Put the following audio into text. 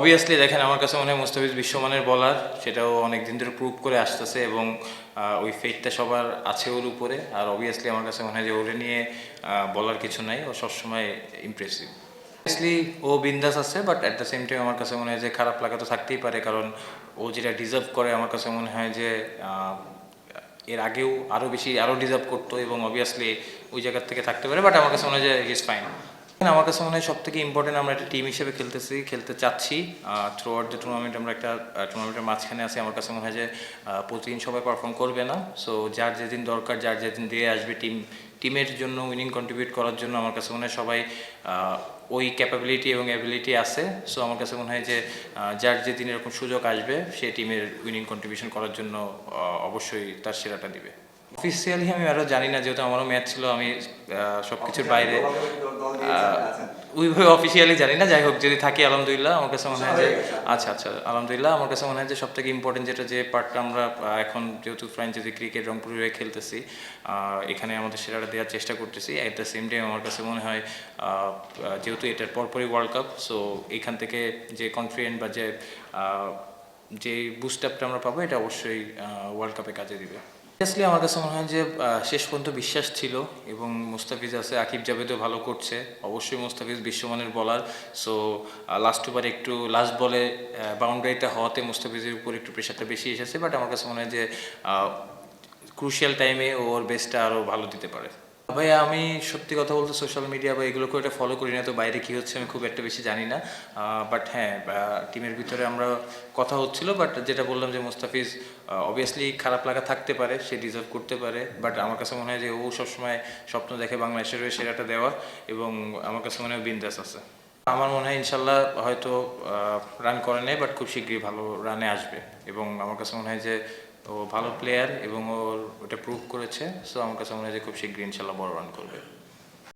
Obviously দেখেন আমার কাছে মনে হয় মুস্তাফিজ বিশ্বমানের বলার, সেটাও অনেক দিন ধরে প্রুভ করে আসতেছে এবং ওই ফেটটা সবার আছে ওর উপরে। আর অবভিয়াসলি আমার কাছে মনে হয় যে ওরে নিয়ে বলার কিছু নাই, ও সবসময় ইমপ্রেসিভ। অবভিয়াসলি ও বিন্দাস আছে, but at the same time আমার কাছে মনে হয় যে খারাপ লাগা তো থাকতেই পারে, কারণ ও যেটা ডিজার্ভ করে আমার কাছে মনে হয় যে এর আগেও আরও ডিজার্ভ করতো এবং অবভিয়াসলি ওই জায়গার থেকে থাকতে পারে, বাট আমার কাছে মনে হয় যে হি ইজ ফাইন। আমার কাছে মনে হয় সব থেকে ইম্পর্টেন্ট আমরা একটা টিম হিসেবে খেলতে চাচ্ছি। থ্রু আউট দ্য টুর্নামেন্ট আমরা একটা টুর্নামেন্টের মাঝখানে আছি। আমার কাছে মনে হয় যে প্রতিদিন সবাই পারফর্ম করবে না, সো যার যেদিন দরকার, যার যেদিন দিয়ে আসবে টিমের জন্য উইনিং কন্ট্রিবিউট করার জন্য আমার কাছে মনে হয় সবাই ওই ক্যাপাবিলিটি এবং অ্যাবিলিটি আছে। সো আমার কাছে মনে হয় যে যার যেদিন এরকম সুযোগ আসবে সে টিমের উইনিং কন্ট্রিবিউশন করার জন্য অবশ্যই তার সেরাটা দিবে। অফিসিয়ালি আমি আরও জানি না, যেহেতু আমারও ম্যাচ ছিল, আমি সব কিছুর বাইরে ওইভাবে অফিসিয়ালি জানি না। যাই হোক, যদি থাকি আলহামদুলিল্লাহ। আমার কাছে মনে হয় যে আচ্ছা আলহামদুলিল্লাহ। আমার কাছে মনে হয় যে সবথেকে ইম্পর্টেন্ট যে পার্টটা আমরা এখন যেহেতু ফ্র্যাঞ্চাইজি ক্রিকেট রংপুরে হয়ে খেলতেছি, এখানে আমাদের সেরাটা দেওয়ার চেষ্টা করতেছি। অ্যাট দ্য সেম টাইম আমার কাছে মনে হয় যেহেতু এটার পরপরই ওয়ার্ল্ড কাপ, সো এখান থেকে যে কনফিডেন্ট বা যে বুস্ট আপটা আমরা পাবো, এটা অবশ্যই ওয়ার্ল্ড কাপে কাজে দিবে। অবভিয়াসলি আমার কাছে মনে হয় যে শেষ পর্যন্ত বিশ্বাস ছিল এবং মুস্তাফিজ আছে, আকিব জাভেদও ভালো করছে। অবশ্যই মুস্তাফিজ বিশ্বমানের বলার, সো লাস্ট ওভারে একটু লাস্ট বলে বাউন্ডারিতে হওয়াতে মুস্তাফিজের উপর একটু প্রেশারটা বেশি এসেছে, বাট আমার কাছে মনে হয় যে ক্রুশিয়াল টাইমে ওর বেস্টটা আরও ভালো দিতে পারে। ভাইয়া আমি সত্যি কথা বলতে সোশ্যাল মিডিয়া বা এগুলো খুব একটা ফলো করি না, তো বাইরে কী হচ্ছে আমি খুব একটা বেশি জানি না। বাট হ্যাঁ, টিমের ভিতরে আমরা কথা হচ্ছিল, বাট যেটা বললাম যে মুস্তাফিজ অবভিয়াসলি খারাপ লাগা থাকতে পারে, সে ডিজার্ভ করতে পারে, বাট আমার কাছে মনে হয় যে ও সবসময় স্বপ্ন দেখে বাংলাদেশের হয়ে সেরাটা দেওয়ার, এবং আমার কাছে মনে হয় বিন্দাস আছে। আমার মনে হয় ইনশাল্লাহ হয়তো রান করে নেয়, বাট খুব শীঘ্রই ভালো রানে আসবে এবং আমার কাছে মনে হয় যে ও ভালো প্লেয়ার এবং ওটা প্রুভ করেছে। সো আমার কাছে মনে হয় যে খুব শীঘ্রই ইনশাল্লাহ বড় রান করবে।